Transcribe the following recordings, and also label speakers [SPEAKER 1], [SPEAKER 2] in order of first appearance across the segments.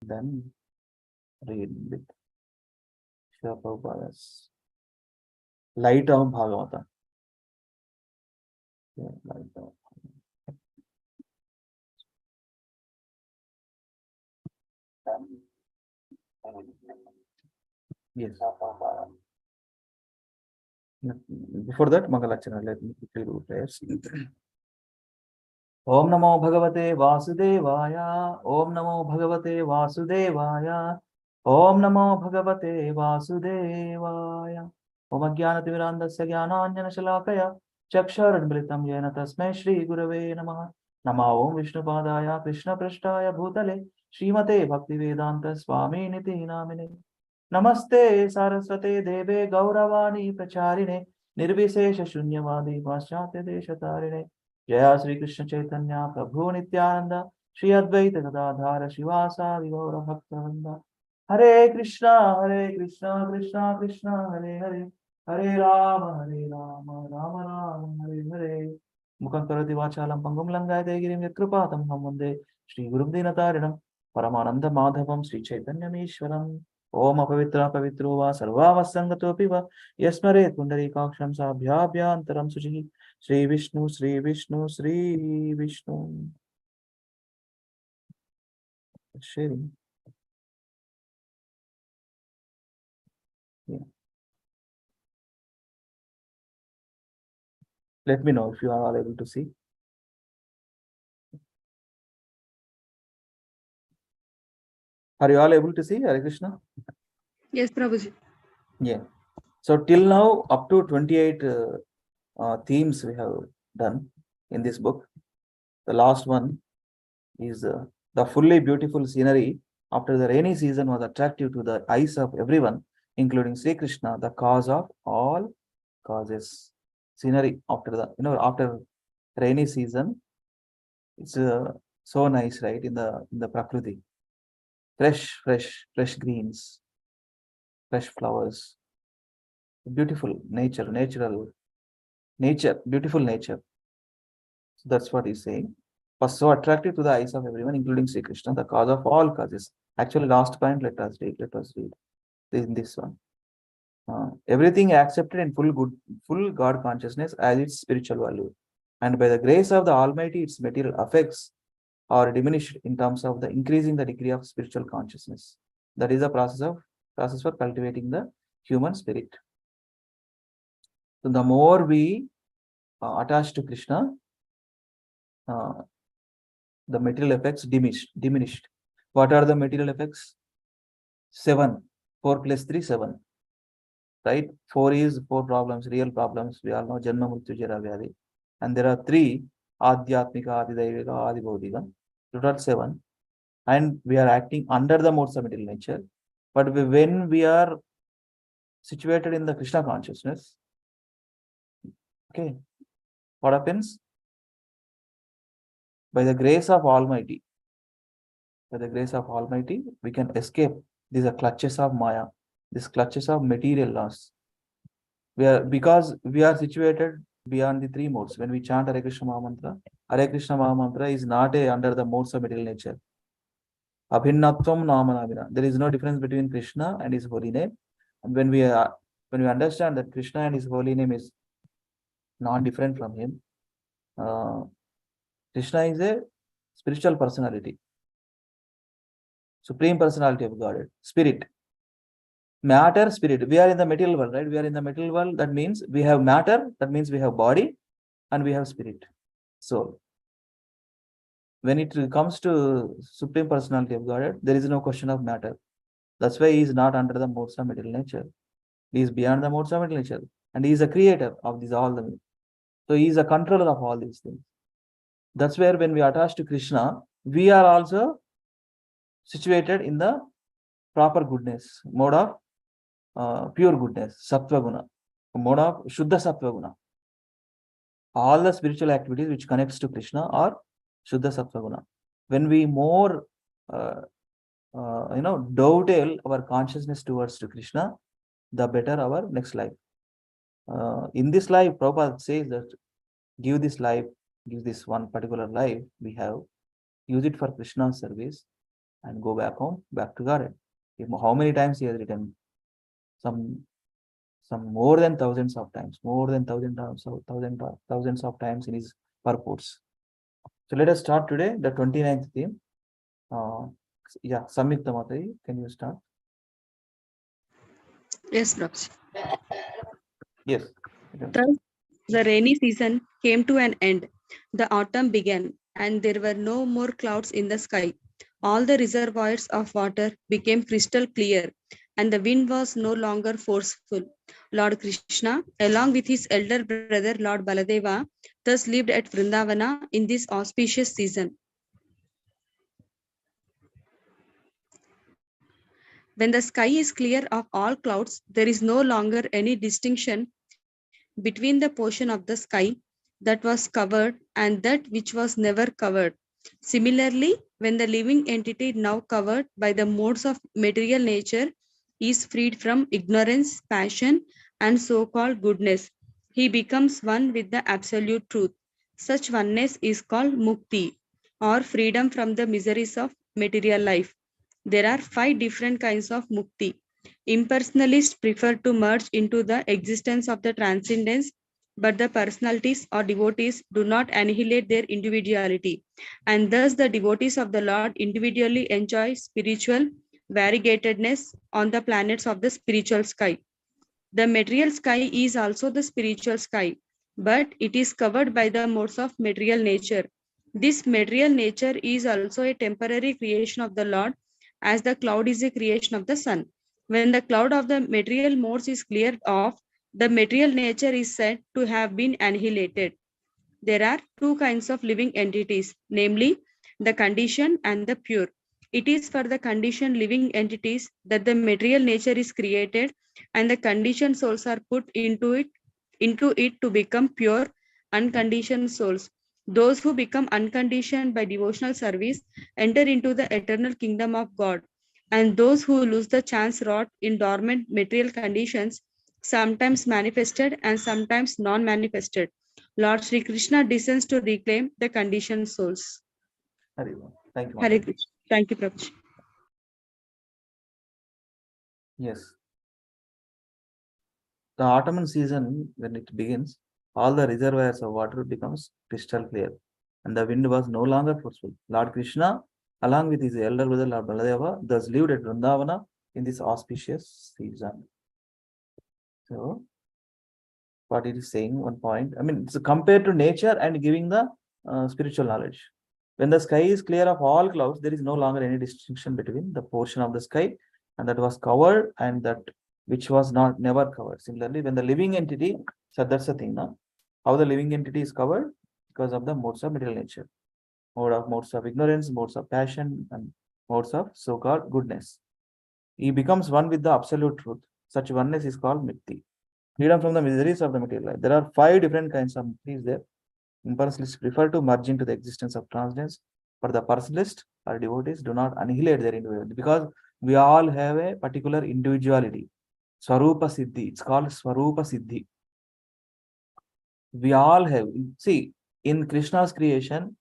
[SPEAKER 1] then read with Srila Prabhupada's Light of Bhagavata. Yeah, light of Yes. Before that, Mangalachana, let me quickly do prayers. Om Namo Bhagavate Vasudevaya. Om Namo Bhagavate Vasudevaya. Om Namo Bhagavate Vasudevaya. Om Ajnanatimirandasya Jnananjana Shalakaya Chaksharadmritam Yena Tasmai Shri Gurave Namaha. Nama Om Vishnupadaya Krishna Prashtaya Bhutale Srimate Bhaktivedanta Swami Niti Namine. Namaste Saraswate Deve Gauravani Pracharine Nirvisesha Shunyavadi Paschatya Deshatarine. Jaya Sri Krishna Chaitanya Prabhu Nityananda Shri Advaita Gadadhara Shivasadi Gaura Bhaktavinda. Hare Krishna Krishna Krishna Hare Hare Hare Rama Rama Rama Hare Hare. Mukam karati vachalam pangum langayate girim yatrupatam hamunde Shri Gurum Dinatarinam Paramananda Madhavam Sri Chaitanya Mishwaram. Om apavitra pavitro va sarvavasangato piva yasmare kundari kaksham sabhyabhyantaram suchi. Sri Vishnu, Sri Vishnu, Sri Vishnu. Sharing. Yeah. Let me know if you are all able to see. Are you all able to see, Hare Krishna?
[SPEAKER 2] Yes, Prabhuji.
[SPEAKER 1] Yeah. So till now, up to 28 themes we have done in this book. The last one is the fully beautiful scenery after the rainy season was attractive to the eyes of everyone, including Sri Krishna, the cause of all causes. Scenery after the, after rainy season, it's so nice, right? In the Prakriti, fresh greens, fresh flowers, beautiful nature, beautiful nature. So that's what he's saying. Was so attractive to the eyes of everyone, including Sri Krishna, the cause of all causes. Actually, last point, let us read this one. Everything accepted in full God consciousness as its spiritual value, and by the grace of the Almighty, its material effects are diminished in terms of the increasing the degree of spiritual consciousness. That is the process for cultivating the human spirit. So the more we attach to Krishna, the material effects diminished. What are the material effects? 7. 4 plus 3, 7. Right? 4 is 4 problems, real problems. We all know Janma Mrityu Jara Vyadi. And there are 3, Adhyatmika, Adidaivika, Adibodhika. Total 7. And we are acting under the modes of material nature. But when we are situated in the Krishna consciousness, okay, what happens? By the grace of Almighty, we can escape these clutches of Maya, these clutches of material loss. Because we are situated beyond the 3 modes. When we chant Hare Krishna Mahamantra is not under the modes of material nature. Abhinnatvam Namanamina. There is no difference between Krishna and his holy name. And when we understand that Krishna and his holy name is not different from him, Krishna is a spiritual personality, supreme personality of God, spirit. Matter, spirit. We are in the material world, right? We are in the material world. That means we have matter. That means we have body, and we have spirit, soul. When it comes to supreme personality of God, there is no question of matter. That's why he is not under the modes of material nature. He is beyond the modes of material nature, and he is a creator of these all the. So he is a controller of all these things. That's where when we attach to Krishna, we are also situated in the proper goodness, mode of pure goodness, sattva guna, mode of shuddha sattva guna. All the spiritual activities which connects to Krishna are shuddha sattva guna. When we more dovetail our consciousness towards to Krishna, the better our next life. In this life, Prabhupada says that give this one particular life we have, use it for Krishna's service, and go back home, back to garden. How many times he has written? Some more than thousands of times, more than thousands of times in his purports. So let us start today, the 29th theme. Yeah, Samyukta Mataji, can you start?
[SPEAKER 2] Yes, Prabhuji.
[SPEAKER 1] Yes.
[SPEAKER 2] Thus, the rainy season came to an end. The autumn began, and there were no more clouds in the sky. All the reservoirs of water became crystal clear, and the wind was no longer forceful. Lord Krishna, along with his elder brother Lord Baladeva, thus lived at Vrindavana in this auspicious season. When the sky is clear of all clouds, there is no longer any distinction between the portion of the sky that was covered and that which was never covered. Similarly, when the living entity now covered by the modes of material nature is freed from ignorance, passion, and so called goodness, he becomes one with the absolute truth. Such oneness is called mukti, or freedom from the miseries of material life. There are 5 different kinds of mukti. Impersonalists prefer to merge into the existence of the transcendence, but the personalities or devotees do not annihilate their individuality, and thus the devotees of the Lord individually enjoy spiritual variegatedness on the planets of the spiritual sky. The material sky is also the spiritual sky, but it is covered by the modes of material nature. This material nature is also a temporary creation of the Lord, as the cloud is a creation of the sun. When the cloud of the material modes is cleared off, the material nature is said to have been annihilated. There are 2 kinds of living entities, namely the conditioned and the pure. It is for the conditioned living entities that the material nature is created and the conditioned souls are put into it to become pure, unconditioned souls. Those who become unconditioned by devotional service enter into the eternal kingdom of God, and those who lose the chance wrought in dormant material conditions, sometimes manifested and sometimes non-manifested. Lord Sri Krishna descends to reclaim the conditioned souls.
[SPEAKER 1] Thank you,
[SPEAKER 2] Hare
[SPEAKER 1] Mataji.
[SPEAKER 2] Krishna. Thank you, Prabhuji.
[SPEAKER 1] Yes. The autumn season, when it begins, all the reservoirs of water becomes crystal clear, and the wind was no longer forceful. Lord Krishna, along with his elder brother Lord Baladeva, thus lived at Vrindavana in this auspicious season. So, what it is saying, one point, I mean, it's compared to nature and giving the spiritual knowledge. When the sky is clear of all clouds, there is no longer any distinction between the portion of the sky and that was covered and that which was not never covered. Similarly, when the living entity, so that's the thing now, how the living entity is covered because of the modes of material nature, modes of ignorance, modes of passion, and modes of so-called goodness. He becomes one with the absolute truth. Such oneness is called mukti, freedom from the miseries of the material life. There are 5 different kinds of muktis there. Impersonalists prefer to merge into the existence of transcendence, but the personalists or devotees do not annihilate their individuality because we all have a particular individuality. Swarupa Siddhi. It's called Swarupa Siddhi. We all have. See, in Krishna's creation,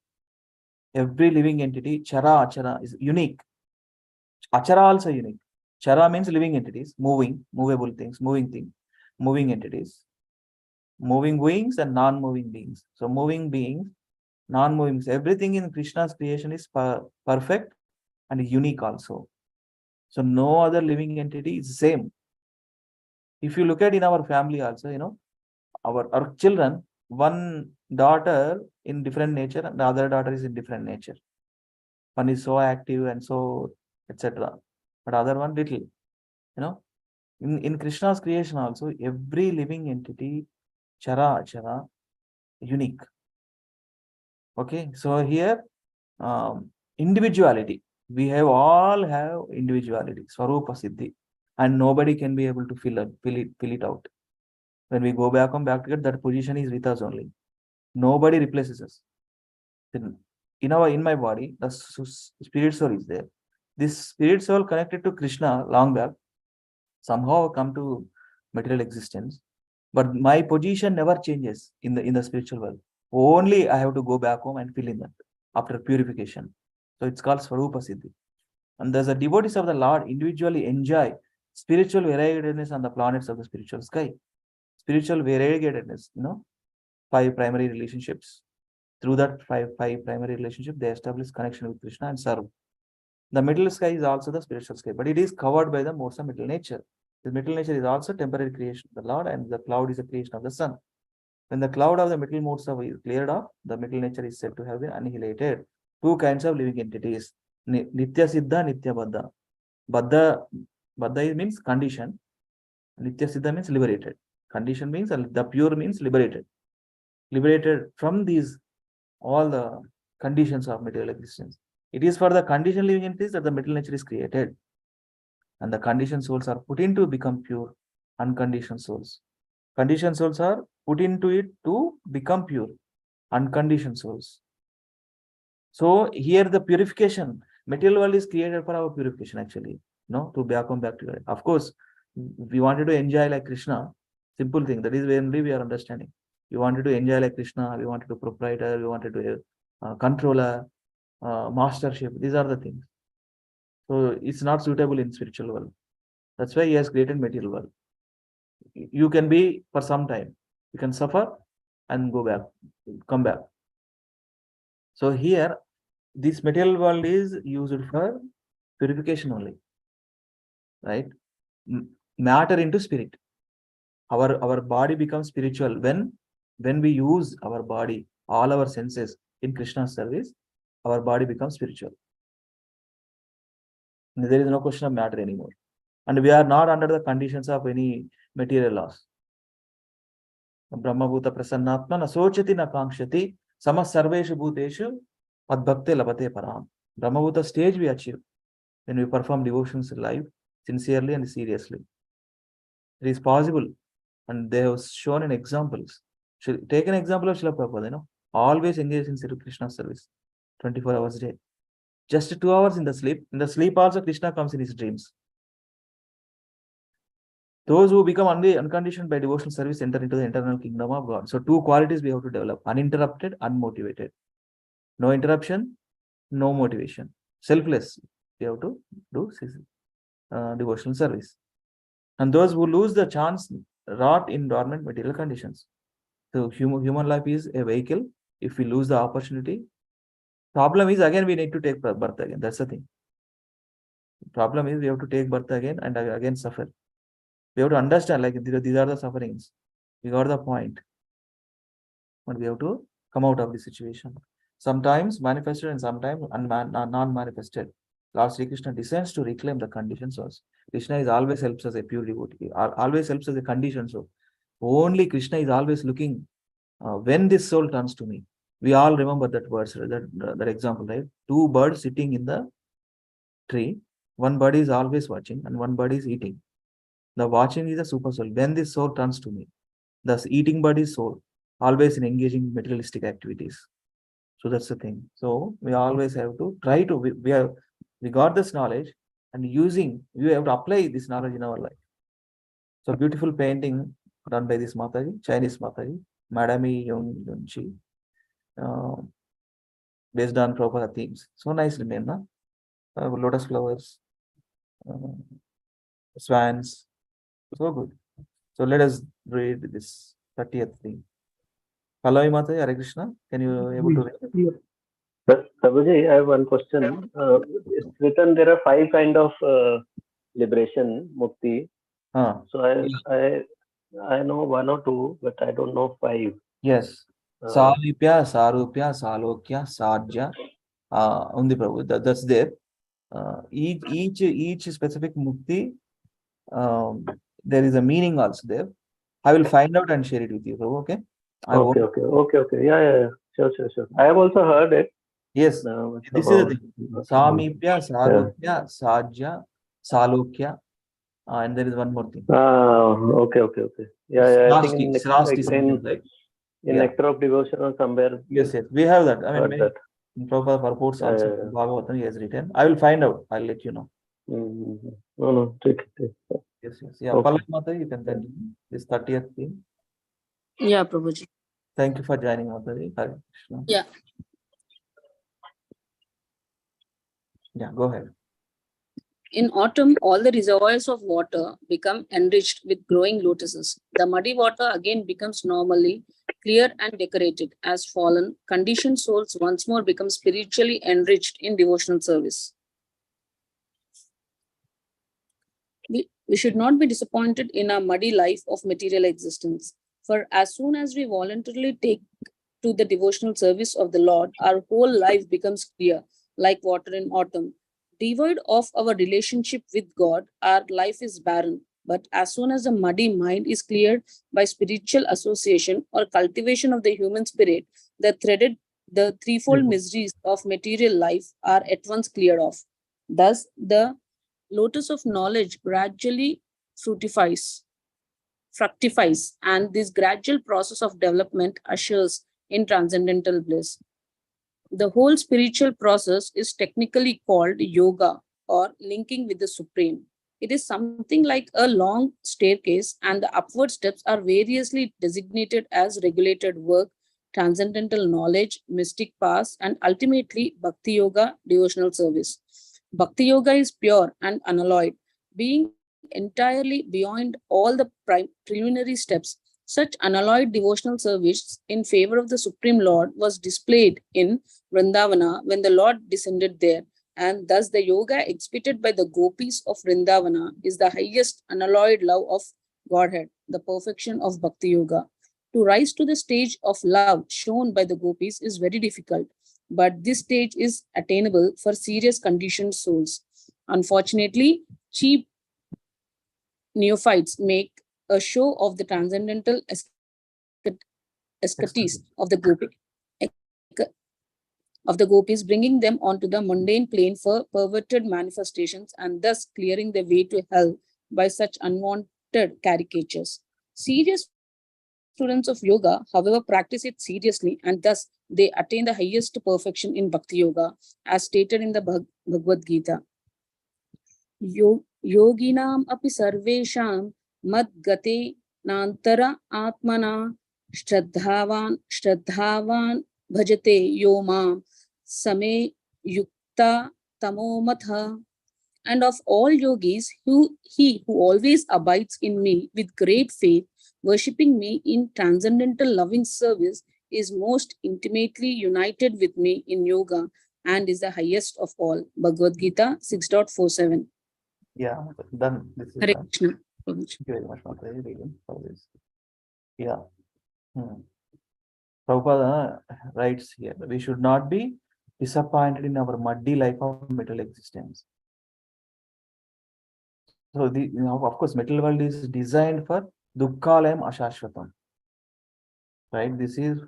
[SPEAKER 1] every living entity, Chara Achara, is unique. Achara also unique. Chara means living entities, moving, movable things, moving entities, moving beings and non-moving beings. So moving beings, non-moving beings, everything in Krishna's creation is perfect and unique also. So no other living entity is same. If you look at in our family also, our children, one daughter in different nature and the other daughter is in different nature. One is so active and so etc. But other one little, in Krishna's creation also, every living entity, Chara Achara, unique. Okay, so here individuality. We have all have individuality, Swarupa Siddhi, and nobody can be able to fill it out. When we go back to it, that position is with us only. Nobody replaces us. In my body, the spirit soul is there. This spirit soul connected to Krishna long back, somehow come to material existence. But my position never changes in the spiritual world. Only I have to go back home and fill in that after purification. So it's called Swarupa Siddhi. And thus the devotees of the Lord individually enjoy spiritual variegatedness on the planets of the spiritual sky. Spiritual variegatedness, 5 primary relationships. Through that five primary relationship, they establish connection with Krishna and serve. The middle sky is also the spiritual sky, but it is covered by the modes of middle nature. The middle nature is also temporary creation of the Lord, and the cloud is a creation of the sun. When the cloud of the middle modes are cleared off, the middle nature is said to have been annihilated. 2 kinds of living entities: Nitya Siddha, Nitya Baddha. Baddha means condition. Nitya Siddha means liberated. Condition means the pure means liberated. Liberated from these all the conditions of material existence. It is for the conditioned living entities that the middle nature is created. And the conditioned souls are put in to become pure, unconditioned souls. Conditioned souls are put into it to become pure, unconditioned souls. So here the purification, material world is created for our purification actually, to come back to it. Of course, we wanted to enjoy like Krishna, simple thing. That is when we are understanding. We wanted to enjoy like Krishna, we wanted to proprietor, we wanted to controller, mastership. These are the things. So it's not suitable in spiritual world. That's why he has created material world. You can be for some time. You can suffer and go back, come back. So here, this material world is used for purification only, right? Matter into spirit. Our body becomes spiritual when we use our body, all our senses in Krishna's service. Our body becomes spiritual. There is no question of matter anymore, and we are not under the conditions of any material laws. Brahmabhuta prasannatma na sochati na kankshati sama sarveshu bhuteshu adbhakte labate param. Brahmabhuta stage we achieve when we perform devotions live, sincerely and seriously. It is possible, and they have shown in examples. Take an example of Srila Prabhupada, always engaged in Sri Krishna service, 24 hours a day. Just 2 hours in the sleep. In the sleep also Krishna comes in his dreams. Those who become unconditioned by devotional service enter into the eternal kingdom of God. So 2 qualities we have to develop: uninterrupted, unmotivated. No interruption, no motivation. Selfless. We have to do devotional service. And those who lose the chance rot in dormant material conditions. So human life is a vehicle. If we lose the opportunity, problem is again we need to take birth again. That's the thing. Problem is we have to take birth again and again suffer. We have to understand like these are the sufferings. We got the point. But we have to come out of the situation. Sometimes manifested and sometimes non-manifested. Lord Sri Krishna descends to reclaim the conditioned souls. Krishna is always helps as a pure devotee, always helps as a conditioned soul. Only Krishna is always looking when this soul turns to me. We all remember that verse, that example, right? 2 birds sitting in the tree. One bird is always watching and one bird is eating. The watching is a super soul. When this soul turns to me, the eating bird is soul, always in engaging materialistic activities. So that's the thing. So we always have to try to, we got this knowledge, and we have to apply this knowledge in our life. So beautiful painting done by this Mataji, Chinese Mataji, Madame Yongchi, based on Prabhupada themes. So nicely made, na? Lotus flowers, swans, so good. So let us read this 30th theme. Hello, Mataji, Hare Krishna. Can you able to read?
[SPEAKER 3] Prabhuji, I have one question. It's written there are 5 kind of liberation, mukti. So I know 1 or 2, but I don't know 5.
[SPEAKER 1] Yes. Salipya, Sarupya, Salokya, Sadja. Undi Prabhu, that's there. Each specific mukti, there is a meaning also there. I will find out and share it with you, Prabhu, okay?
[SPEAKER 3] Okay. Yeah. Sure. I have also heard it.
[SPEAKER 1] Yes. This is the thing. Samipya, Sarupya, Sadja, Salokya. And there is one more thing.
[SPEAKER 3] Okay. Yeah. I think in Nectar of Devotion or somewhere.
[SPEAKER 1] Yes. We have that. I mean, in Prabhupada purports also, Bhagavata he has written. I will find out. I'll let you know.
[SPEAKER 3] No. Take it.
[SPEAKER 1] Yes. Yeah. Okay. Mata, you can continue. This 30th theme.
[SPEAKER 2] Yeah, Prabhuji.
[SPEAKER 1] Thank you for joining, Mataji. Hare Krishna.
[SPEAKER 2] Yeah.
[SPEAKER 1] Yeah, go ahead.
[SPEAKER 4] In autumn, all the reservoirs of water become enriched with growing lotuses. The muddy water again becomes normally clear and decorated as fallen, conditioned souls once more become spiritually enriched in devotional service. We should not be disappointed in our muddy life of material existence. For as soon as we voluntarily take to the devotional service of the Lord, our whole life becomes clear, like water in autumn. Devoid of our relationship with God, our life is barren. But as soon as the muddy mind is cleared by spiritual association or cultivation of the human spirit, the threefold miseries of material life are at once cleared off. Thus, the lotus of knowledge gradually fructifies, and this gradual process of development ushers in transcendental bliss. The whole spiritual process is technically called yoga or linking with the Supreme. It is something like a long staircase, and the upward steps are variously designated as regulated work, transcendental knowledge, mystic paths, and ultimately Bhakti Yoga, devotional service. Bhakti Yoga is pure and unalloyed, being entirely beyond all the preliminary steps. Such unalloyed devotional service in favor of the Supreme Lord was displayed in Vrindavana when the Lord descended there, and thus the yoga exhibited by the gopis of Vrindavana is the highest unalloyed love of Godhead, the perfection of Bhakti Yoga. To rise to the stage of love shown by the gopis is very difficult, but this stage is attainable for serious conditioned souls. Unfortunately, cheap neophytes make a show of the transcendental eschates of the gopis, bringing them onto the mundane plane for perverted manifestations and thus clearing the way to hell by such unwanted caricatures. Serious students of yoga, however, practice it seriously, and thus they attain the highest perfection in Bhakti Yoga, as stated in the Bhagavad Gita. Yoginam api sarvesham madgate nantara atmana श्रद्धावान bhajate yo mam same yukta tamomatha. And of all yogis, he who always abides in me with great faith, worshipping me in transcendental loving service, is most intimately united with me in yoga and is the highest of all. Bhagavad Gita 6.47.
[SPEAKER 1] Yeah, done. This is
[SPEAKER 4] Hare
[SPEAKER 1] done.
[SPEAKER 4] Krishna.
[SPEAKER 1] Thank you very much, Mataji, reading for this. Yeah. Prabhupada writes here, we should not be disappointed in our muddy life of material existence. So, of course, material world is designed for dukkhalayam ashashvatam. Right? This is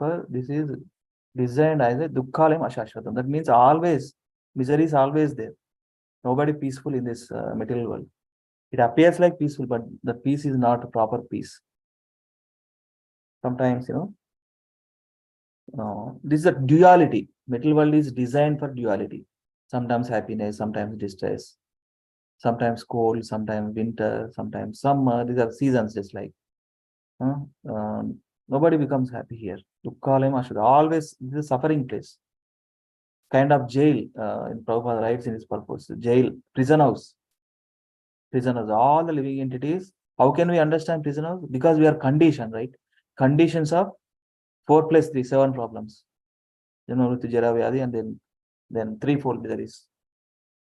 [SPEAKER 1] designed as a dukkhalayam ashashvatam. That means always, misery is always there. Nobody peaceful in this material world. It appears like peaceful, but the peace is not a proper peace. Sometimes, this is a duality. Material world is designed for duality. Sometimes happiness, sometimes distress, sometimes cold, sometimes winter, sometimes summer. These are seasons, just like. Nobody becomes happy here. Always, this is a suffering place. Kind of jail, in Prabhupada writes in his purpose. Jail, prison house. Prison house, all the living entities. How can we understand prison house? Because we are conditioned, right? Conditions of 4 plus 3, 7 problems. And then threefold miseries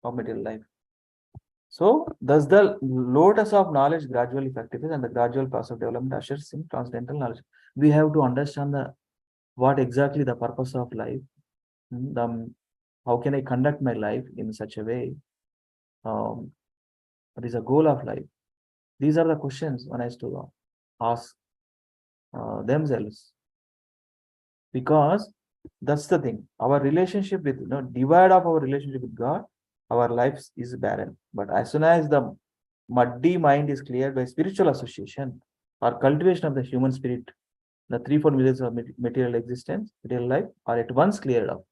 [SPEAKER 1] of material life. So, thus the lotus of knowledge gradually fructifies and the gradual process of development ushers in transcendental knowledge. We have to understand what exactly the purpose of life. How can I conduct my life in such a way? What is the goal of life? These are the questions one has to ask themselves. Because that's the thing. Our relationship with, divide of our relationship with God, our life is barren. But as soon as the muddy mind is cleared by spiritual association or cultivation of the human spirit, the threefold miseries of material existence, material life, are at once cleared up.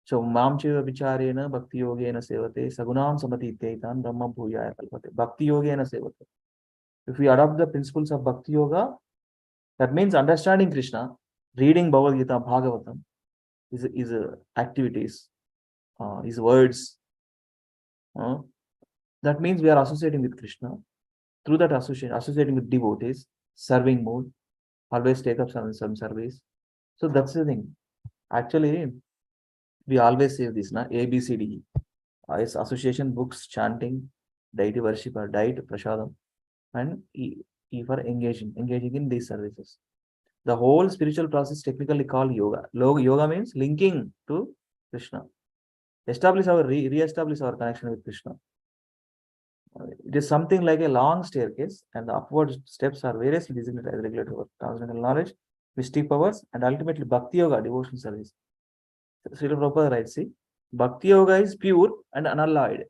[SPEAKER 1] So, Mamchiva Vicharena, Bhakti Yogena Sevate, Sagunam Samati Taitan, Brahma Bhuyaya Kalpate, Bhakti Yogena Sevate. If we adopt the principles of Bhakti Yoga, that means understanding Krishna, reading Bhagavad Gita, Bhagavatam, is activities, his words, That means we are associating with Krishna. Through that associating with devotees, serving mood, always take up some service. So that's the thing. Actually, we always say this, na? A, B, C, D, E. It's association, books, chanting, deity worship, or diet, prasadam, and E for engaging in these services. The whole spiritual process technically called yoga. Yoga means linking to Krishna. Re-establish our connection with Krishna. It is something like a long staircase, and the upward steps are variously designated as regulated for transcendental knowledge, mystic powers, and ultimately Bhakti Yoga, devotion service. Srila Prabhupada writes, see, Bhakti Yoga is pure and unalloyed,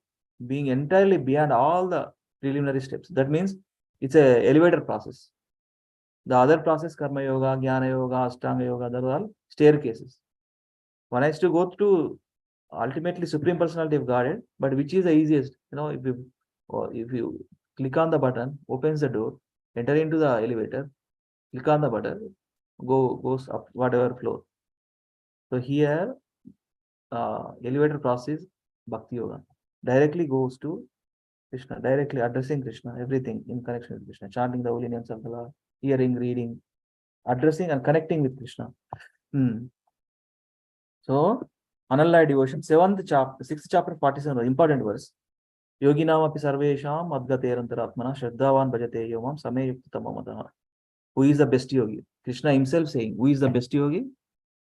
[SPEAKER 1] being entirely beyond all the preliminary steps. That means it's a elevator process. The other process, Karma Yoga, Jnana Yoga, Ashtanga Yoga, those are all staircases. One has to go to ultimately Supreme Personality of Godhead, but which is the easiest? If you click on the button, opens the door, enter into the elevator, click on the button, goes up whatever floor. So here, elevator process, Bhakti Yoga, directly goes to Krishna, directly addressing Krishna, everything in connection with Krishna, chanting the holy names of the Lord, hearing, reading, addressing and connecting with Krishna. So, unalloyed devotion, 7th chapter, 6th chapter, 47, important verse. Yoginam api sarvesham adgaterantaratmana shraddhavan bhajate yomam sameyuktamamataha. Who is the best yogi? Krishna himself saying, who is the best yogi?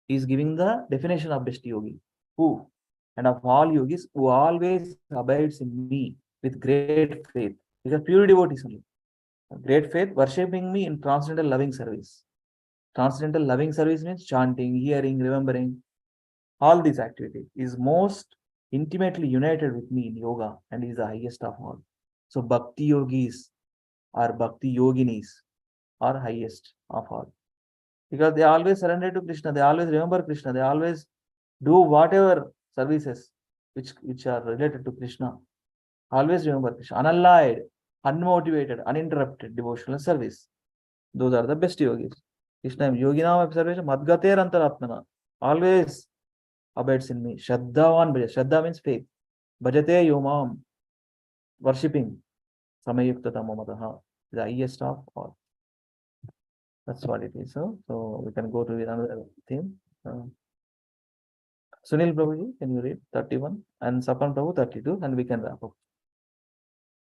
[SPEAKER 1] He is giving the definition of best yogi. Who? And of all yogis, who always abides in me with great faith. Because pure devotees only. Great faith, worshipping me in transcendental loving service. Transcendental loving service means chanting, hearing, remembering. All these activities is most intimately united with me in yoga and is the highest of all. So bhakti yogis or bhakti yoginis are highest of all. Because they always surrender to Krishna, they always remember Krishna, they always do whatever services which are related to Krishna. Always remember Krishna. Unallied, unmotivated, uninterrupted devotional service. Those are the best yogis. Krishna yoginam observation madgater antaratmana. Always abides in me. Shraddhavan bhaja. Shraddha means faith. Bhajate yomam. Worshipping. Samayuktata mamataha. The highest of all. That's what it is. So we can go to another theme. Sunil Prabhuji, can you read 31? And Sapan Prabhu 32, and we can wrap up.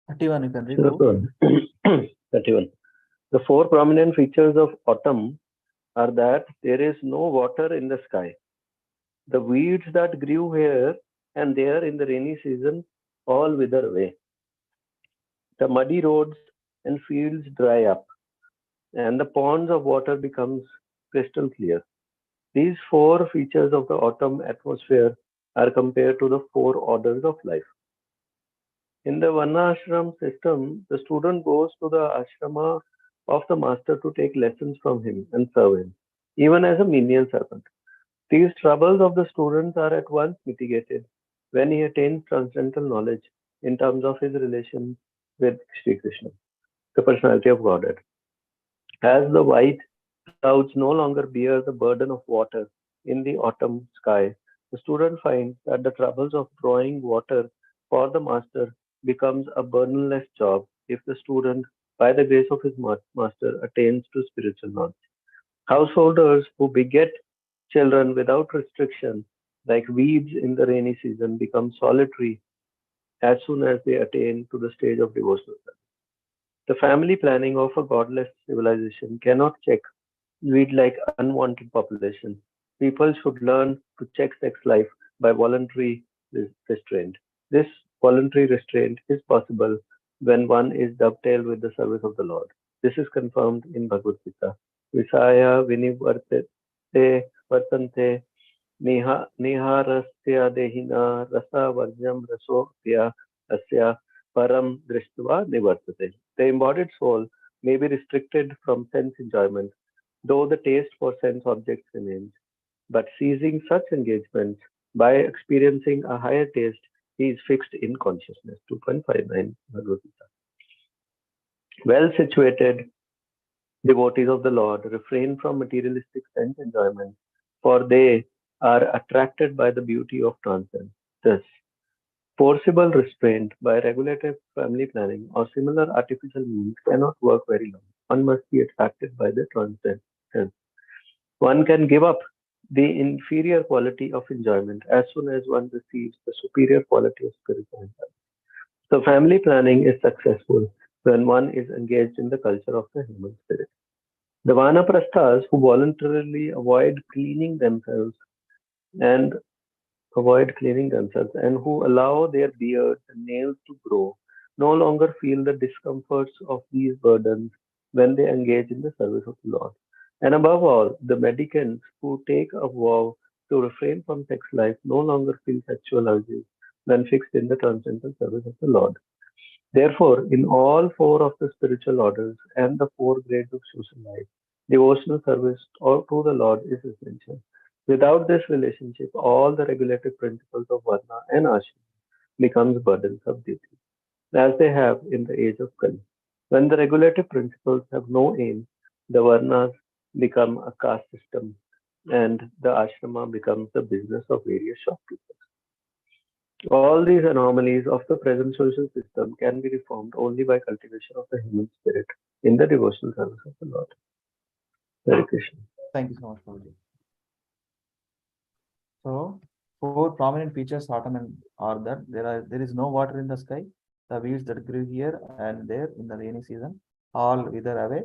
[SPEAKER 1] 31, you can read.
[SPEAKER 3] Sure. 31. The 4 prominent features of autumn are that there is no water in the sky. The weeds that grew here and there in the rainy season all wither away. The muddy roads and fields dry up, and the ponds of water becomes crystal clear. These 4 features of the autumn atmosphere are compared to the 4 orders of life. In the Varnashram system, the student goes to the ashrama of the master to take lessons from him and serve him, even as a menial servant. These troubles of the students are at once mitigated when he attains transcendental knowledge in terms of his relation with Sri Krishna, the personality of Godhead. As the white clouds no longer bear the burden of water in the autumn sky, the student finds that the troubles of drawing water for the master becomes a burdenless job if the student, by the grace of his master, attains to spiritual knowledge. Householders who beget children without restriction, like weeds in the rainy season, become solitary as soon as they attain to the stage of devotional service. The family planning of a godless civilization cannot check weed-like unwanted population. People should learn to check sex life by voluntary restraint. This voluntary restraint is possible when one is dovetailed with the service of the Lord. This is confirmed in Bhagavad Gita. Visaya vinivartate vartante niharasya dehina rasa varjam rasopya asya param drishtva nivartate. The embodied soul may be restricted from sense enjoyment, though the taste for sense objects remains. But ceasing such engagements by experiencing a higher taste, he is fixed in consciousness. 2.59 Bhagavad Gita. Well situated devotees of the Lord refrain from materialistic sense enjoyment, for they are attracted by the beauty of transcendence. Thus, Forcible restraint by regulated family planning or similar artificial means cannot work very long. One must be attracted by the transcendent. One can give up the inferior quality of enjoyment as soon as one receives the superior quality of spiritual enjoyment. So family planning is successful when one is engaged in the culture of the human spirit. The Vanaprasthas who voluntarily and avoid cleaning themselves and who allow their beards and nails to grow no longer feel the discomforts of these burdens when they engage in the service of the Lord. And above all, the mendicants who take a vow to refrain from sex life no longer feel sexual urges when fixed in the transcendental service of the Lord. Therefore, in all four of the spiritual orders and the four grades of social life, devotional service to the Lord is essential. Without this relationship, all the regulative principles of Varna and Ashram becomes burdens of duty, as they have in the age of Kali. When the regulative principles have no aim, the Varnas become a caste system and the ashrama becomes the business of various shopkeepers. All these anomalies of the present social system can be reformed only by cultivation of the human spirit in the devotional service of the Lord. Hare Krishna.
[SPEAKER 1] Thank you so much, Prabhuji. So, four prominent features are that there is no water in the sky. The weeds that grew here and there in the rainy season all wither away.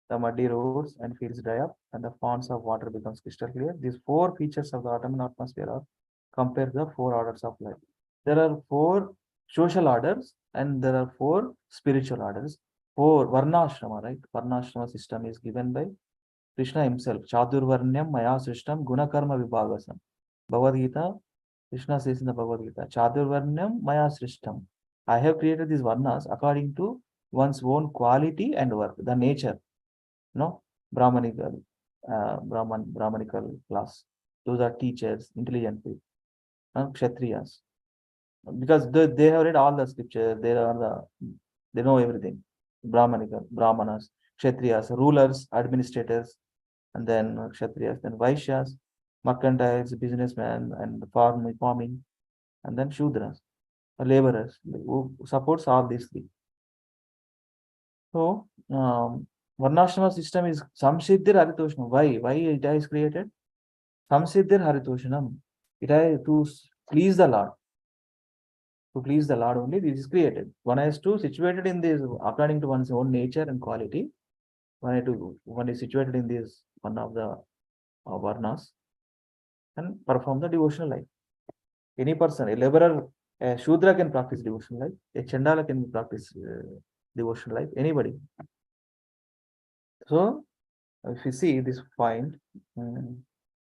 [SPEAKER 1] The muddy roads and fields dry up, and the ponds of water becomes crystal clear. These four features of the autumn atmosphere are compared to the four orders of life. There are four social orders and there are four spiritual orders. Four Varnashrama, right? Varnashrama system is given by Krishna himself. Chadurvarnyam Maya Srishtam Gunakarma Vibhagasam. Bhagavad Gita, Krishna says in the Bhagavad Gita, Chadurvarnyam Maya Srishtam. I have created these varnas according to one's own quality and work, the nature. No, Brahmanical, Brahmanical class. Those are teachers, intelligent people, Kshatriyas. Because they have read all the scriptures, they know everything. Brahmanas, Kshatriyas, rulers, administrators, and then Kshatriyas, then Vaishyas, mercantiles, businessmen, and farming, and then Shudras, laborers, who supports all these three. So, Varnashrama system is Samsiddhir Haritoshanam. Why it is created? Samsiddhir Haritoshanam. It is to please the Lord. To please the Lord only, this is created. One has to situated in this according to one's own nature and quality. One is situated in this one of the Varnas and perform the devotional life. Any person, a laborer, a Shudra can practice devotional life. A Chandala can practice devotional life. Anybody. So, if you see this point,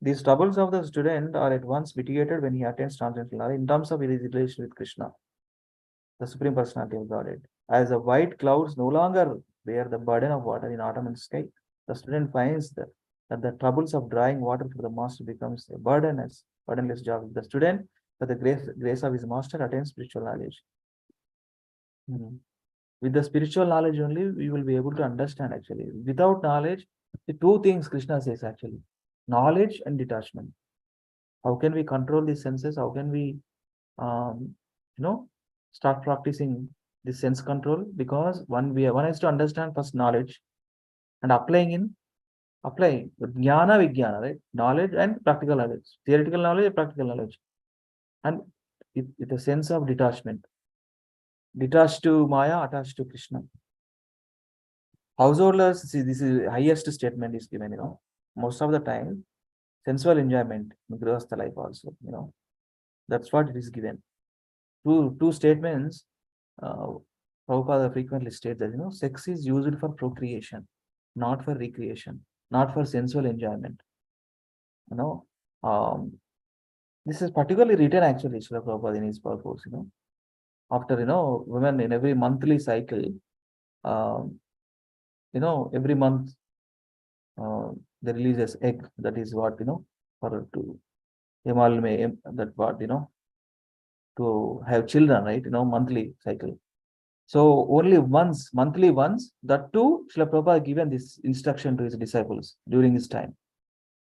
[SPEAKER 1] these troubles of the student are at once mitigated when he attends transcendental knowledge in terms of his relation with Krishna, the Supreme Personality of Godhead. As the white clouds no longer bear the burden of water in autumn and sky, the student finds that the troubles of drawing water for the master becomes a burdenless job. The student, by the grace of his master, attains spiritual knowledge. With the spiritual knowledge only, we will be able to understand actually. Without knowledge, the two things Krishna says actually, knowledge and detachment. How can we control these senses? How can we, start practicing this sense control? Because one has to understand first knowledge and applying jnana vijnana, right? Knowledge and practical knowledge, theoretical knowledge and practical knowledge, and with a sense of detachment. Detached to Maya, attached to Krishna. Householders, see, this is highest statement is given, most of the time, sensual enjoyment in Grihastha life also, that's what it is given. Two statements, Prabhupada frequently states that, sex is used for procreation, not for recreation, not for sensual enjoyment. This is particularly written actually, Srila Prabhupada in his purpose, after, women in every monthly cycle, every month they releases egg. That is what, for to that what, to have children, right? Monthly cycle. So only monthly once, that too, Srila Prabhupada given this instruction to his disciples during his time.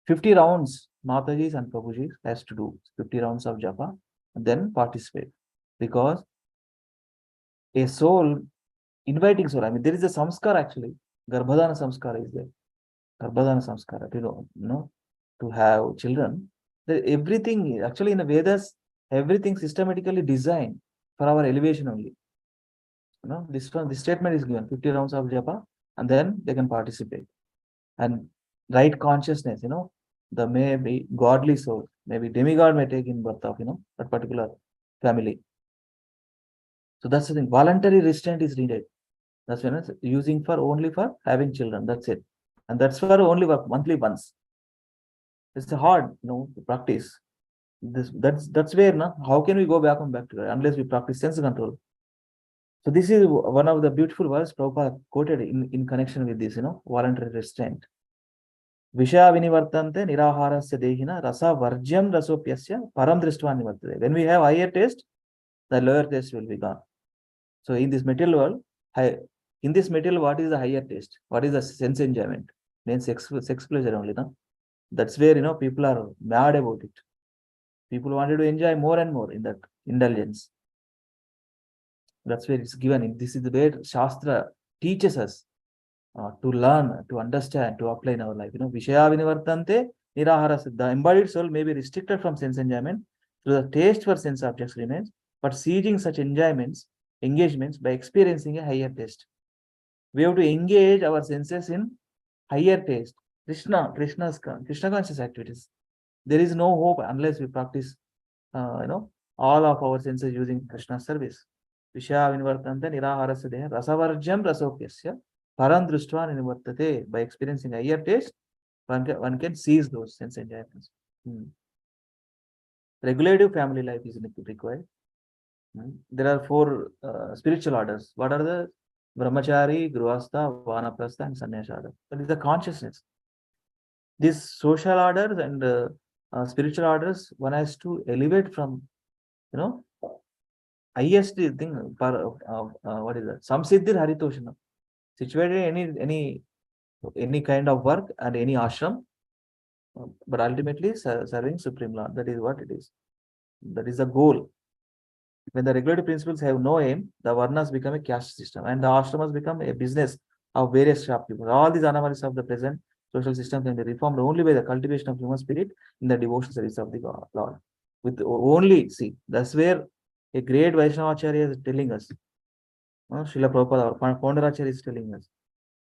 [SPEAKER 1] 50 rounds, Matajis and Prabhujis has to do 50 rounds of japa and then participate. because a soul, inviting soul, I mean, there is a samskar actually. Garbhadana samskara is there. Garbhadana samskara, to have children. Everything, actually in the Vedas, everything systematically designed for our elevation only. This statement is given 50 rounds of japa, and then they can participate. And right consciousness, the may be godly soul, maybe demigod may take in birth of, that particular family. So that's the thing. Voluntary restraint is needed. That's when it's using for only for having children. That's it. And that's for only monthly once. It's hard, to practice. That's where, how can we go back to that unless we practice sense control? So this is one of the beautiful words Prabhupada quoted in connection with this, voluntary restraint. Vishaya vinivartante niraharasya dehina rasa varjyam rasopyasya param drishtva nivartate. When we have higher taste, the lower taste will be gone. So in this material world, what is the higher taste? What is the sense enjoyment? Means sex pleasure only, no? That's where, people are mad about it. People wanted to enjoy more and more in that indulgence. That's where it's given. This is the way Shastra teaches us to learn, to understand, to apply in our life. Vishaya vinivartante niraharasya. The embodied soul may be restricted from sense enjoyment, so the taste for sense objects remains, but seizing such engagements by experiencing a higher taste. We have to engage our senses in higher taste. Krishna conscious activities. There is no hope unless we practice, all of our senses using Krishna's service. Vishaya vinivartante niraharasya deha rasavarjyam rasopyasya param drishtva nivartate. By experiencing higher taste, one can seize those sense enjoyments. Regulative family life is required. There are 4 spiritual orders. What are the? Brahmachari, Grihastha, Vanaprastha, and Sannyasa order. That is the consciousness. These social orders and spiritual orders, one has to elevate from, highest thing. What is that? Samsiddhir Haritoshana. Situated in any kind of work and any ashram, but ultimately serving Supreme Lord. That is what it is. That is the goal. When the regulative principles have no aim, the varnas become a caste system, and the ashramas become a business of various shopkeepers. All these anomalies of the present social system can be reformed only by the cultivation of human spirit in the devotional service of the Lord. With only, that's where a great Vaishnavacharya is telling us. Srila Prabhupada, our founder Acharya, is telling us.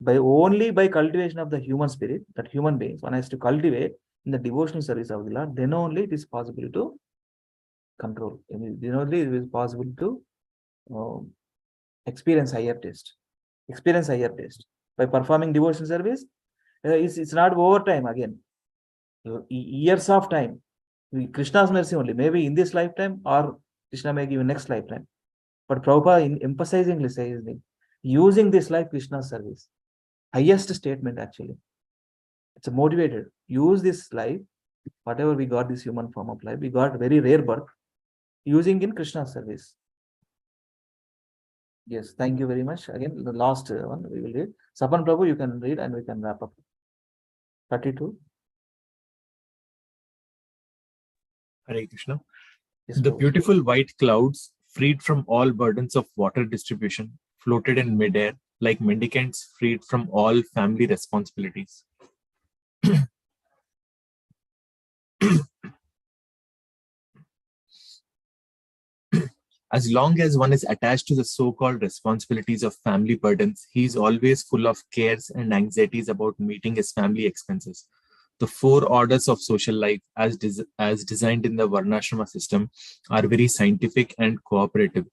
[SPEAKER 1] Only by cultivation of the human spirit, that human beings, one has to cultivate in the devotional service of the Lord, then only it is possible to control. Then only it is possible to experience higher taste. By performing devotional service, it's not over time again. Years of time. Krishna's mercy only. Maybe in this lifetime, or Krishna may give next lifetime. But Prabhupada emphasizingly says, using this life, Krishna's service. Highest statement actually. It's motivated. Use this life, whatever we got, this human form of life, we got very rare birth, using in Krishna's service. Yes, thank you very much. Again, the last one we will read. Sapan Prabhu, you can read and we can wrap up. 32.
[SPEAKER 5] Hare Krishna.
[SPEAKER 1] Yes,
[SPEAKER 5] The
[SPEAKER 1] Prabhu.
[SPEAKER 5] beautiful white clouds, freed from all burdens of water distribution, floated in midair like mendicants freed from all family responsibilities. As long as one is attached to the so-called responsibilities of family burdens, he is always full of cares and anxieties about meeting his family expenses. The 4 orders of social life, as designed in the Varnashrama system, are very scientific and cooperative.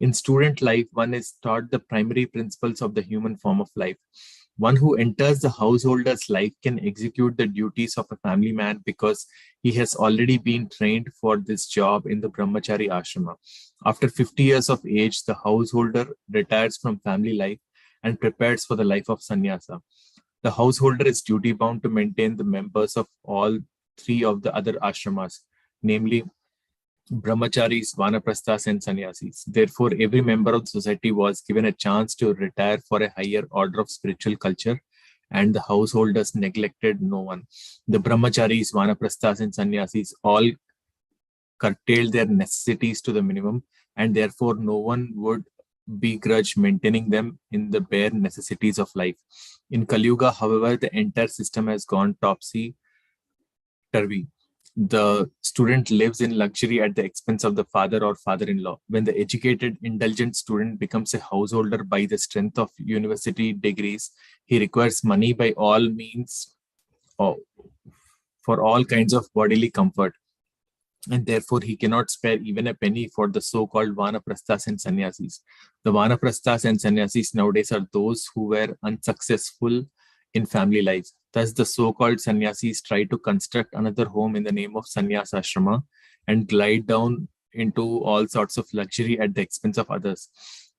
[SPEAKER 5] In student life, one is taught the primary principles of the human form of life. One who enters the householder's life can execute the duties of a family man because he has already been trained for this job in the Brahmachari ashrama. After 50 years of age, the householder retires from family life and prepares for the life of sannyasa. The householder is duty-bound to maintain the members of all 3 of the other ashramas, namely brahmacharis, vanaprasthas, and sannyasis. Therefore, every member of the society was given a chance to retire for a higher order of spiritual culture, and the householders neglected no one. The brahmacharis, vanaprasthas, and sannyasis all curtailed their necessities to the minimum and therefore no one would begrudge maintaining them in the bare necessities of life. In Kali Yuga, however, the entire system has gone topsy turvy. The student lives in luxury at the expense of the father or father-in-law. When the educated, indulgent student becomes a householder by the strength of university degrees, he requires money by all means uh, for all kinds of bodily comfort, and therefore he cannot spare even a penny for the so-called vanaprasthas and sannyasis. The vanaprasthas and sannyasis nowadays are those who were unsuccessful in family life. Thus, the so-called sannyasis try to construct another home in the name of sannyasa ashrama and glide down into all sorts of luxury at the expense of others.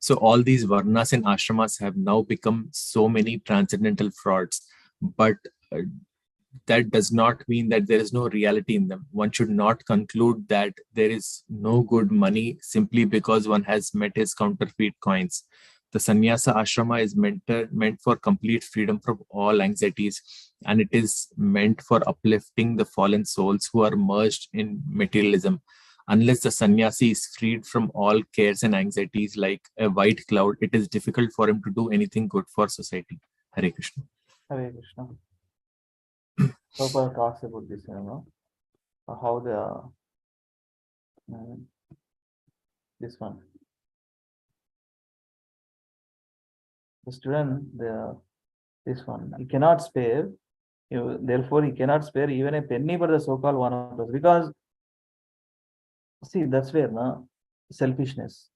[SPEAKER 5] So all these varnas and ashramas have now become so many transcendental frauds, but that does not mean that there is no reality in them. One should not conclude that there is no good money simply because one has met his counterfeit coins. The sannyasa ashrama is meant for complete freedom from all anxieties, and it is meant for uplifting the fallen souls who are merged in materialism. Unless the sannyasi is freed from all cares and anxieties like a white cloud, it is difficult for him to do anything good for society. Hare Krishna.
[SPEAKER 1] Hare Krishna. Prabhupada talks about this, how this one. The student, this one, he cannot spare, therefore he cannot spare even a penny for the so-called one of us. Because, see, that's where, selfishness.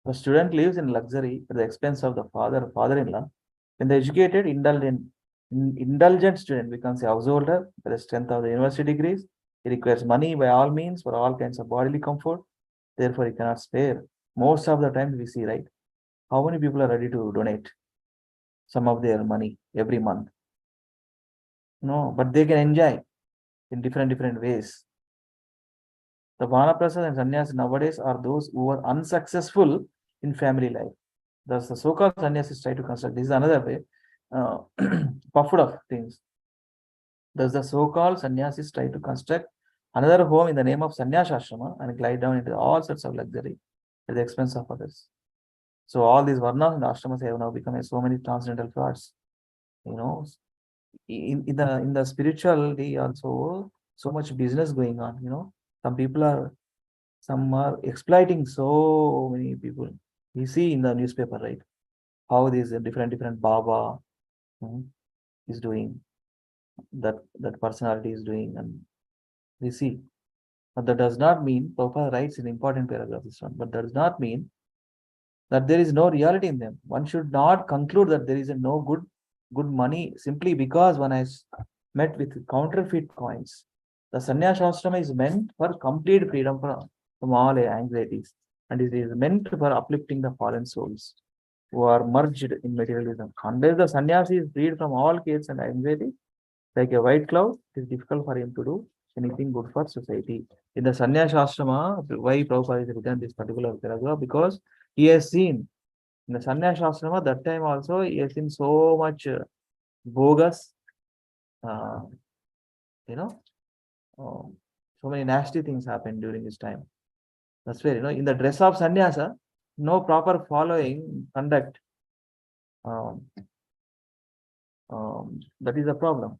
[SPEAKER 1] The student lives in luxury at the expense of the father-in-law. When the educated, indulgent student becomes a householder by the strength of the university degrees, he requires money by all means for all kinds of bodily comfort. Therefore, he cannot spare. Most of the time we see, right? How many people are ready to donate some of their money every month? No, but they can enjoy in different ways. The Vanaprasthas and Sannyas nowadays are those who are unsuccessful in family life. Thus, the so-called sannyasis try to construct. This is another way, puffed of things. Thus, the so-called sannyasis try to construct another home in the name of sannyasa ashrama and glide down into all sorts of luxury at the expense of others. So, all these varnas and ashramas have now become so many transcendental frauds. In the spirituality also so much business going on. Some are exploiting so many people. We see in the newspaper, right, how these different Baba is doing, that personality is doing, and we see. But that does not mean, Prabhupada writes in important paragraph this one, but that does not mean that there is no reality in them. One should not conclude that there is no good money simply because one has met with counterfeit coins. The sannyasa ashrama is meant for complete freedom from all anxieties, and it is meant for uplifting the fallen souls who are merged in materialism. Unless the sannyasi is freed from all cares and anxiety, like a white cloud, it is difficult for him to do anything good for society. In the sannyasa ashrama, why Prabhupada has written this particular paragraph? Because he has seen in the sannyasa ashrama that time also he has seen so much bogus, uh, so many nasty things happened during his time. That's where, in the dress of sannyasa, no proper following conduct. That is a problem.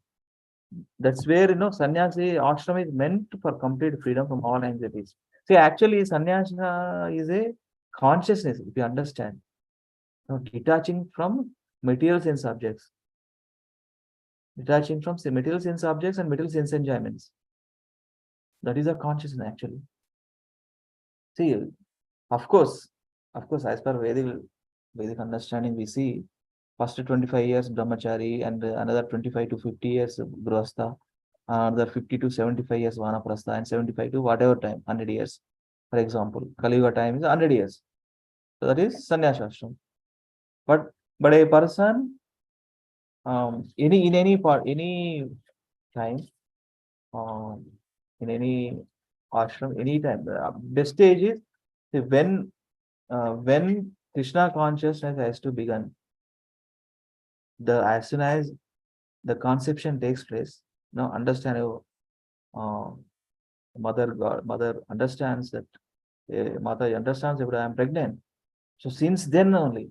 [SPEAKER 1] That's where, sannyasi ashram is meant for complete freedom from all anxieties. See, actually, sannyasa is a consciousness, if you understand. Detaching from material sense objects. Detaching from material sense objects and material sense enjoyments. That is a consciousness, actually. See, of course, as per Vedic understanding, we see first 25 years brahmachari and another 25 to 50 years grihastha, another 50 to 75 years vanaprastha, and 75 to whatever time, 100 years. For example, Kali Yuga time is 100 years. So that is sannyasa ashram. But a person, any time, in any ashram, any time, the best stage is when Krishna consciousness has to begin. As soon as the conception takes place, understand, mother understands that Mata understands that I am pregnant. So since then only,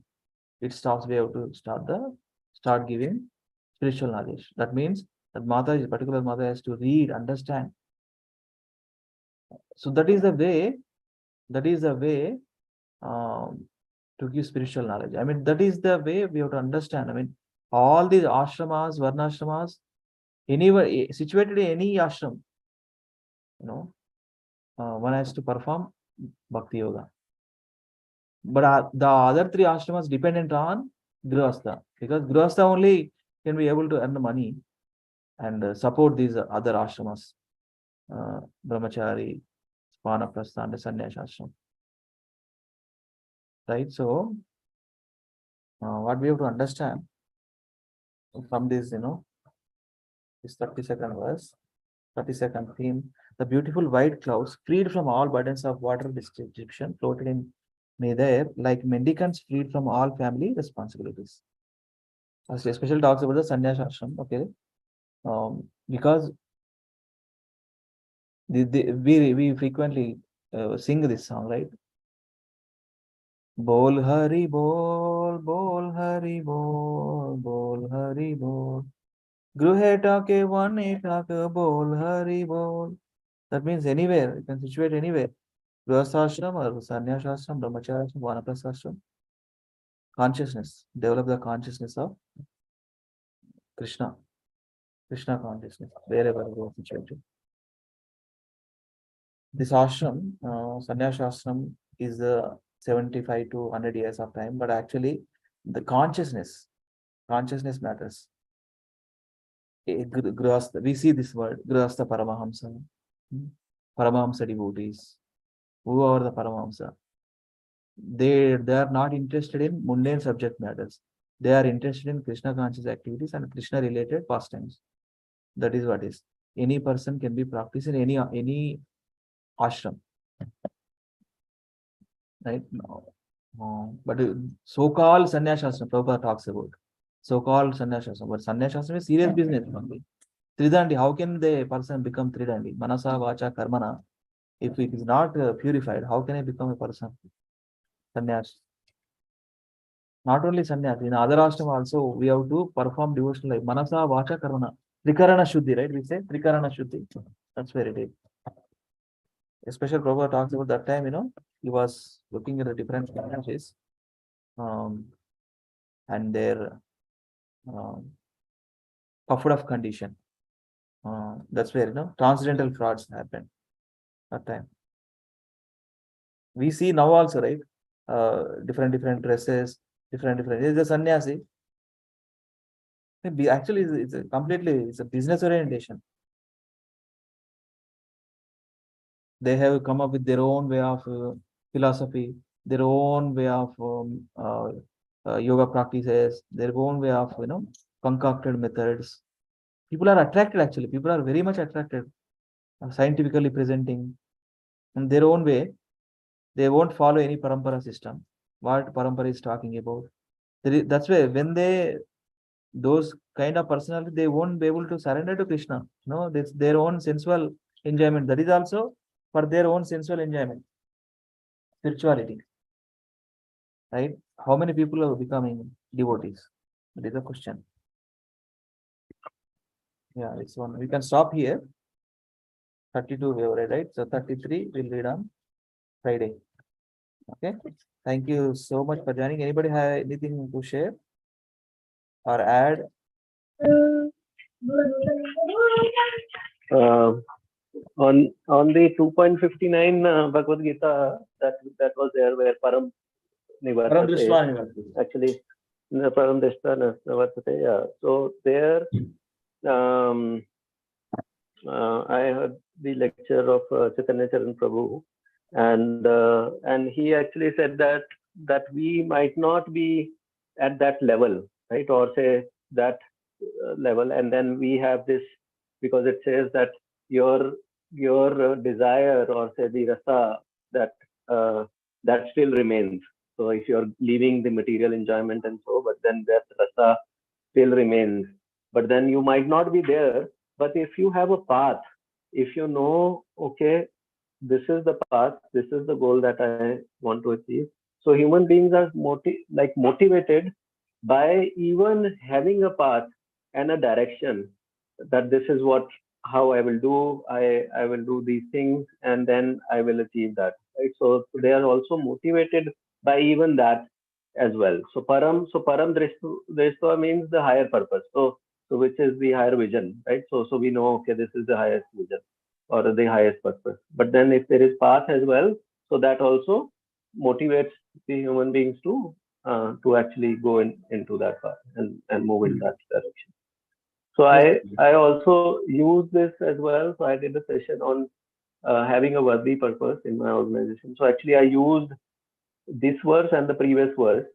[SPEAKER 1] it stops. We have to start giving spiritual knowledge. That means that Mata is particular Mata has to read, understand. So that is the way. That is the way to give spiritual knowledge. I mean, that is the way we have to understand. I mean, all these ashramas, varnashramas, anywhere situated in any ashram, one has to perform bhakti yoga. But the other three ashramas dependent on grihastha, because grihastha only can be able to earn money and support these other ashramas, brahmachari, vanaprastha, and sannyasa ashram. Right? So, what we have to understand from this, this 32nd verse, 32nd theme, the beautiful white clouds, freed from all burdens of water distribution, floated in midair like mendicants freed from all family responsibilities. Especially talks about the sannyasa ashram, okay? Because we frequently sing this song, right? Bol Hari Bol, Bol Hari Bol, Bol Hari Bol. Gruheta ke one etak Bol Hari Bol. That means anywhere, you can situate anywhere. Grihasthashram or sannyasashram, brahmacharya, vanaprasthashram. Consciousness, develop the consciousness of Krishna consciousness, wherever you are situated. This ashram, sannyasa ashram, is 75 to 100 years of time, but actually the consciousness matters. We see this word, Grihastha Paramahamsa, Paramahamsa devotees. Who are the Paramahamsa? They are not interested in mundane subject matters. They are interested in Krishna conscious activities and Krishna related pastimes. That is what is. Any person can be practiced in any ashram. Right? But so-called sannyasashram, Prabhupada talks about. So-called sannyasashram. But sannyasashram is serious business only. Tridandi, how can the person become Tridandi? Manasa, Vacha, Karmana. If it is not purified, how can I become a person? Sannyas. Not only sannyas, in other ashram also, we have to perform devotional life. Manasa, Vacha, Karmana. Trikarana Shuddhi, right? We say Trikarana Shuddhi. That's where it is. Especially Prabhupada talks about that time, he was looking at the different branches and their puffed up condition. That's where transcendental frauds happen that time. We see now also, right? Different dresses, different. It's a sannyasi. Actually, it's a business orientation. They have come up with their own way of philosophy, their own way of yoga practices, their own way of concocted methods. People are attracted, actually. People are very much attracted, scientifically presenting in their own way. They won't follow any parampara system. What parampara is talking about. That's why when those kind of personality, they won't be able to surrender to Krishna. No, that's their own sensual enjoyment. That is also for their own sensual enjoyment. Spirituality. Right? How many people are becoming devotees? That is the question. Yeah, it's one. We can stop here. 32 we have read, right? So 33 we'll read on Friday. Okay. Thank you so much for joining. Anybody have anything to share or add?
[SPEAKER 3] On the 2.59 Bhagavad Gita that was there where Param Nivartate. Actually, Param Drishta Nivartate. Yeah. So there, I heard the lecture of Chaitanya Charan Prabhu, and he actually said that we might not be at that level, right, or say that level, and then we have this, because it says that your desire, or say the rasa, that still remains. So if you're leaving the material enjoyment and so, but then that rasa still remains. But then you might not be there. But if you have a path, if you know, okay, this is the path, this is the goal that I want to achieve. So human beings are motivated by even having a path and a direction, that this is how I will do. I will do these things and then I will achieve that. Right. So they are also motivated by even that as well. So param drishta means the higher purpose. So which is the higher vision, right? So we know, okay, this is the highest vision or the highest purpose. But then if there is path as well, so that also motivates the human beings to actually go into that path and move in that direction. So I also use this as well. So I did a session on having a worthy purpose in my organization. So actually I used this verse and the previous verse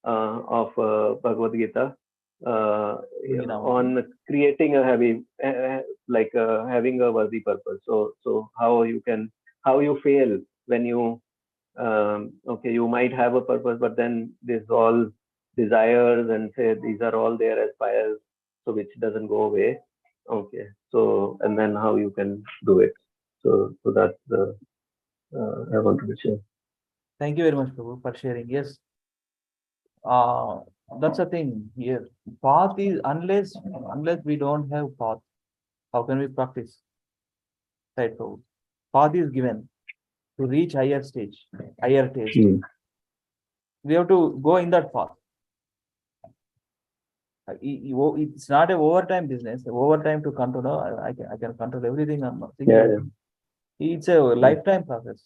[SPEAKER 3] of Bhagavad Gita on creating a having a worthy purpose. So how you fail when you okay, you might have a purpose, but then there's all desires and say these are all there as fires, so which doesn't go away. Okay, so and then how you can do it. So that's the I wanted to share.
[SPEAKER 1] Thank you very much, Prabhu, for sharing. Yes, that's the thing here. Path is unless we don't have path, how can we practice? Right, Prabhu. Path is given to reach higher stage, higher taste. We have to go in that path. It's not a overtime business. Overtime to control. I can control everything. It's a lifetime process.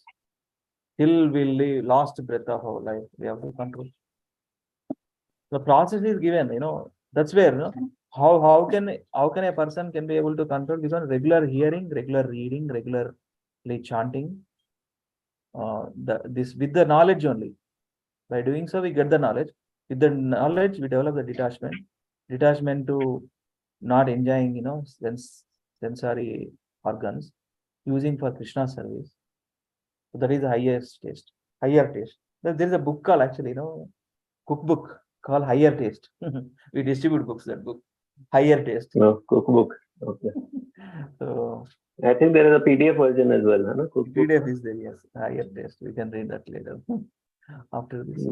[SPEAKER 1] Till we'll leave last breath of our life, we have to control. The process is given. That's where. How can a person can be able to control? Because regular hearing, regular reading, regularly chanting. This with the knowledge only. By doing so, we get the knowledge. With the knowledge, we develop the detachment to not enjoying, sensory organs, using for Krishna service. So that is the highest taste, higher taste. There is a book called actually, cookbook called Higher Taste. We distribute books, that book, Higher Taste.
[SPEAKER 3] No, cookbook. Okay.
[SPEAKER 1] So
[SPEAKER 3] I think there is a PDF version as well, huh? Cookbook.
[SPEAKER 1] PDF is there, yes. Higher Taste. We can read that later after this.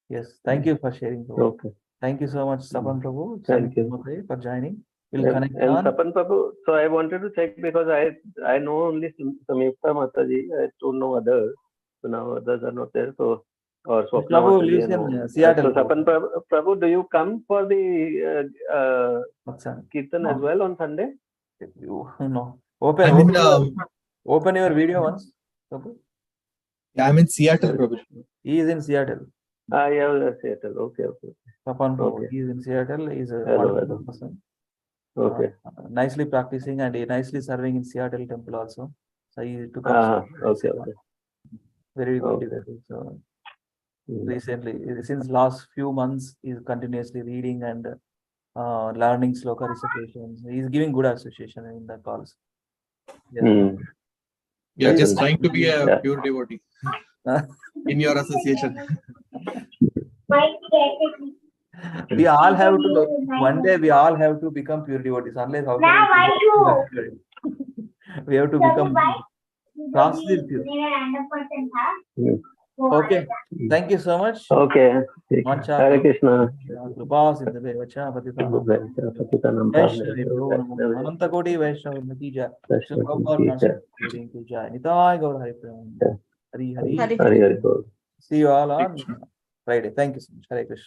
[SPEAKER 1] Yes, thank you for sharing, Prabhu.
[SPEAKER 3] Okay.
[SPEAKER 1] Thank you so much, Sapan Prabhu.
[SPEAKER 3] Thank you
[SPEAKER 1] for joining. We'll connect
[SPEAKER 3] and
[SPEAKER 1] on.
[SPEAKER 3] Sapan Prabhu, so I wanted to check because I know only Samyukta Mataji. I don't know others. So now others are not there. So or Swapna
[SPEAKER 1] Prabhu
[SPEAKER 3] Mataji,
[SPEAKER 1] lives in Seattle.
[SPEAKER 3] So Sapan Prabhu, do you come for the Kirtan as well on Sunday?
[SPEAKER 1] No. Open your video once. Prabhu.
[SPEAKER 5] Yeah, I'm in Seattle, Prabhu.
[SPEAKER 1] He is in Seattle.
[SPEAKER 3] Yeah, Seattle. Okay.
[SPEAKER 1] Sapan Prabhu.
[SPEAKER 3] Okay.
[SPEAKER 1] He is in Seattle. He is a
[SPEAKER 3] Hello.
[SPEAKER 1] wonderful person.
[SPEAKER 3] Okay.
[SPEAKER 1] Nicely practicing and nicely serving in Seattle temple also. So he took up.
[SPEAKER 3] Okay.
[SPEAKER 1] Very good.
[SPEAKER 3] Okay.
[SPEAKER 1] So recently, since last few months, he is continuously reading and learning sloka recitations. He is giving good association in the calls. Yes.
[SPEAKER 5] You're just trying to be a pure devotee in your association.
[SPEAKER 1] We all have to, one day we all have to become pure devotees. Unless how can we have to become process pure. Okay. Thank you so much.
[SPEAKER 3] Okay. Hare Krishna.
[SPEAKER 1] Ananta Koti Vaishnava ki jai. Nitai Gaur Hari Prem. Hari Hari.
[SPEAKER 3] Hari Hari.
[SPEAKER 1] See you all on Friday. Thank you so much. Hare Krishna.